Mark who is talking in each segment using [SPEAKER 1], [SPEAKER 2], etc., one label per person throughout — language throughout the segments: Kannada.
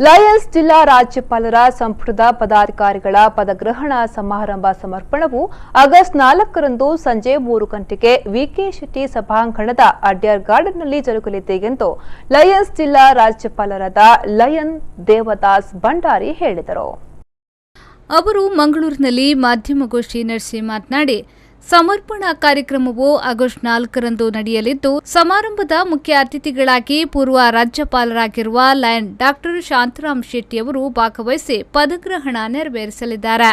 [SPEAKER 1] ಲಯನ್ಸ್ ಜಿಲ್ಲಾ ರಾಜ್ಯಪಾಲರ ಸಂಪುಟದ ಪದಾಧಿಕಾರಿಗಳ ಪದಗ್ರಹಣ ಸಮಾರಂಭ ಸಮರ್ಪಣವು ಆಗಸ್ಟ್ 4ರಂದು ಸಂಜೆ 3 ಗಂಟೆಗೆ ವಿಕೆ ಶೆಟ್ಟಿ ಸಭಾಂಗಣದ ಅಡ್ಯಾರ್ ಗಾರ್ಡನ್ನಲ್ಲಿ ಜರುಗಲಿದೆ ಎಂದು ಲಯನ್ಸ್ ಜಿಲ್ಲಾ ರಾಜ್ಯಪಾಲರಾದ ಲಯನ್ ದೇವದಾಸ್ ಭಂಡಾರಿ ಹೇಳಿದರು.
[SPEAKER 2] ಅವರು ಮಂಗಳೂರಿನಲ್ಲಿ ಮಾಧ್ಯಮಗೋಷ್ಠಿ ನಡೆಸಿ ಮಾತನಾಡಿ, ಸಮರ್ಪಣಾ ಕಾರ್ಯಕ್ರಮವು ಆಗಸ್ಟ್ 4ರಂದು ನಡೆಯಲಿದ್ದು, ಸಮಾರಂಭದ ಮುಖ್ಯ ಅತಿಥಿಗಳಾಗಿ ಪೂರ್ವ ರಾಜ್ಯಪಾಲರಾಗಿರುವ ಲಯನ್ ಡಾಕ್ಟರ್ ಶಾಂತರಾಮ್ ಶೆಟ್ಟಿ ಅವರು ಭಾಗವಹಿಸಿ ಪದಗ್ರಹಣ ನೆರವೇರಿಸಲಿದ್ದಾರೆ.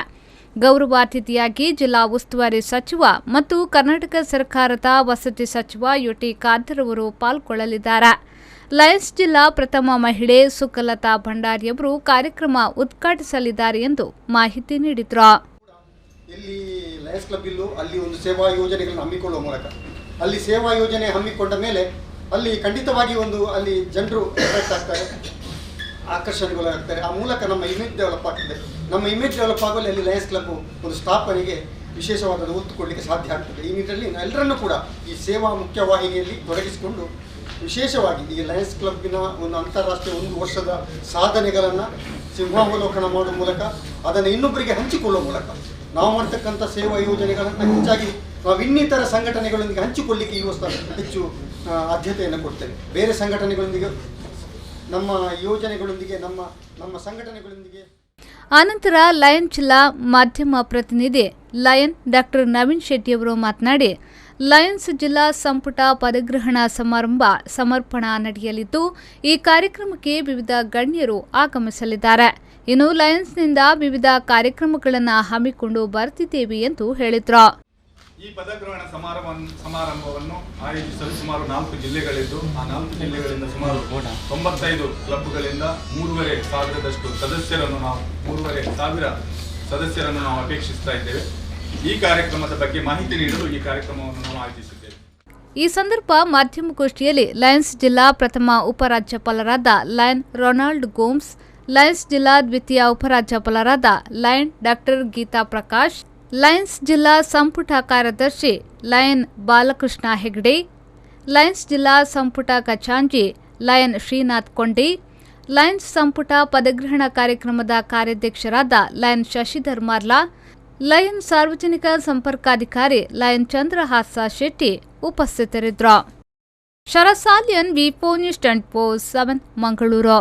[SPEAKER 2] ಗೌರವಾತಿಥಿಯಾಗಿ ಜಿಲ್ಲಾ ಉಸ್ತುವಾರಿ ಸಚಿವ ಮತ್ತು ಕರ್ನಾಟಕ ಸರ್ಕಾರದ ವಸತಿ ಸಚಿವ ಯುಟಿ ಖಾದರ್ ಅವರು ಪಾಲ್ಗೊಳ್ಳಲಿದ್ದಾರೆ. ಲಯನ್ಸ್ ಜಿಲ್ಲಾ ಪ್ರಥಮ ಮಹಿಳೆ ಸುಕಲತಾ ಭಂಡಾರಿ ಅವರು ಕಾರ್ಯಕ್ರಮ ಉದ್ಘಾಟಿಸಲಿದ್ದಾರೆ ಎಂದು ಮಾಹಿತಿ ನೀಡಿದರು.
[SPEAKER 3] ಇಲ್ಲಿ ಲಯನ್ಸ್ ಕ್ಲಬ್ ಇಲ್ಲೂ ಅಲ್ಲಿ ಒಂದು ಸೇವಾ ಯೋಜನೆಗಳನ್ನು ಹಮ್ಮಿಕೊಳ್ಳುವ ಮೂಲಕ ಅಲ್ಲಿ ಸೇವಾ ಯೋಜನೆ ಹಮ್ಮಿಕೊಂಡ ಮೇಲೆ ಅಲ್ಲಿ ಖಂಡಿತವಾಗಿ ಒಂದು ಅಲ್ಲಿ ಜನರು ಅಟ್ರಾಕ್ಟ್ ಆಗ್ತಾರೆ, ಆಕರ್ಷಣೆಗೊಳಗಾಗ್ತಾರೆ. ಆ ಮೂಲಕ ನಮ್ಮ ಇಮೇಜ್ ಡೆವಲಪ್ ಆಗ್ತದೆ. ನಮ್ಮ ಇಮೇಜ್ ಡೆವಲಪ್ ಆಗುವಲ್ಲಿ ಅಲ್ಲಿ ಲಯನ್ಸ್ ಕ್ಲಬ್ ಒಂದು ಸ್ಥಾಪನೆಗೆ ವಿಶೇಷವಾದ ಒತ್ತು ಕೊಡಲಿಕ್ಕೆ ಸಾಧ್ಯ ಆಗ್ತದೆ. ಈ ನಿಟ್ಟಿನಲ್ಲಿ ಎಲ್ಲರನ್ನೂ ಕೂಡ ಈ ಸೇವಾ ಮುಖ್ಯವಾಹಿನಿಯಲ್ಲಿ ತೊಡಗಿಸಿಕೊಂಡು ವಿಶೇಷವಾಗಿ ಈ ಲಯನ್ಸ್ ಕ್ಲಬ್ಬಿನ ಒಂದು ಅಂತಾರಾಷ್ಟ್ರೀಯ 1 ವರ್ಷದ ಸಾಧನೆಗಳನ್ನು ಸಿಂಹಾವಲೋಕನ ಮಾಡುವ ಮೂಲಕ ಅದನ್ನು ಇನ್ನೊಬ್ಬರಿಗೆ ಹಂಚಿಕೊಳ್ಳುವ ಮೂಲಕ ನಾವು ಮಾಡ್ತಕ್ಕಂಥ ಸೇವಾ ಯೋಜನೆಗಳನ್ನು ಹೆಚ್ಚಾಗಿ ನಾವು ಇನ್ನಿತರ ಸಂಘಟನೆಗಳೊಂದಿಗೆ ಹಂಚಿಕೊಳ್ಳಿಕ್ಕೆ ಈ ವರ್ಷ ಹೆಚ್ಚು ಆದ್ಯತೆಯನ್ನು ಕೊಡ್ತೇವೆ. ಬೇರೆ ಸಂಘಟನೆಗಳೊಂದಿಗೆ ನಮ್ಮ ಯೋಜನೆಗಳೊಂದಿಗೆ ನಮ್ಮ ಸಂಘಟನೆಗಳೊಂದಿಗೆ.
[SPEAKER 2] ಆನಂತರ ಲಯನ್ ಜಿಲ್ಲಾ ಮಾಧ್ಯಮ ಪ್ರತಿನಿಧಿ ಲಯನ್ ಡಾಕ್ಟರ್ ನವೀನ್ ಶೆಟ್ಟಿ ಅವರು ಮಾತನಾಡಿ, ಲಯನ್ಸ್ ಜಿಲ್ಲಾ ಸಂಪುಟ ಪದಗ್ರಹಣ ಸಮಾರಂಭ ಸಮರ್ಪಣಾ ನಡೆಯಲಿದ್ದು, ಈ ಕಾರ್ಯಕ್ರಮಕ್ಕೆ ವಿವಿಧ ಗಣ್ಯರು ಆಗಮಿಸಲಿದ್ದಾರೆ. ಇನ್ನು ಲಯನ್ಸ್ನಿಂದ ವಿವಿಧ ಕಾರ್ಯಕ್ರಮಗಳನ್ನು ಹಮ್ಮಿಕೊಂಡು ಬರ್ತಿದ್ದೇವೆ ಎಂದು ಹೇಳಿದರು.
[SPEAKER 4] ಈ ಪದಗ್ರಹಣ ಸಮಾರಂಭವನ್ನು ಆಯೋಜಿಸಲು ಸುಮಾರು 4 ಜಿಲ್ಲೆಗಳಿದ್ದು, ಆ 4 ಜಿಲ್ಲೆಗಳಿಂದ ಸುಮಾರು 95 ಕ್ಲಬ್ಗಳಿಂದ 3,500 ಸದಸ್ಯರನ್ನು ನಾವು ಅಪೇಕ್ಷಿಸ್ತಾ ಇದ್ದೇವೆ. ಈ ಕಾರ್ಯಕ್ರಮದ ಬಗ್ಗೆ ಮಾಹಿತಿ ನೀಡಲು ಈ ಕಾರ್ಯಕ್ರಮವನ್ನು ನಾವು ಆಯೋಜಿಸಿದ್ದೇವೆ.
[SPEAKER 2] ಈ ಸಂದರ್ಭ ಮಾಧ್ಯಮಗೋಷ್ಠಿಯಲ್ಲಿ ಲಯನ್ಸ್ ಜಿಲ್ಲಾ ಪ್ರಥಮ ಉಪರಾಜ್ಯಪಾಲರಾದ ಲಯನ್ ರೊನಾಲ್ಡ್ ಗೋಮ್ಸ್, ಲಯನ್ಸ್ ಜಿಲ್ಲಾ ದ್ವಿತೀಯ ಉಪರಾಜ್ಯಪಾಲರಾದ Lion doctor Geetha Prakash, Lions ಜಿಲ್ಲಾ ಸಂಪುಟ ಕಾರ್ಯದರ್ಶಿ ಲಯನ್ ಬಾಲಕೃಷ್ಣ ಹೆಗ್ಡೆ, ಲಯನ್ಸ್ ಜಿಲ್ಲಾ ಸಂಪುಟ ಖಜಾಂಚಿ ಲಯನ್ ಶ್ರೀನಾಥ್ ಕೊಂಡಿ, ಲಯನ್ಸ್ ಸಂಪುಟ ಪದಗ್ರಹಣ ಕಾರ್ಯಕ್ರಮದ ಕಾರ್ಯಾಧ್ಯಕ್ಷರಾದ ಲಯನ್ ಶಶಿಧರ್ ಮಾರ್ಲಾ, ಲಯನ್ ಸಾರ್ವಜನಿಕ ಸಂಪರ್ಕಾಧಿಕಾರಿ ಲಯನ್ ಚಂದ್ರಹಾಸ ಶೆಟ್ಟಿ ಉಪಸ್ಥಿತರಿದ್ದರು. ಶರಸಾಲಿಯನ್ ವಿ4 ನ್ಯೂಸ್ 24/7 ಮಂಗಳೂರು.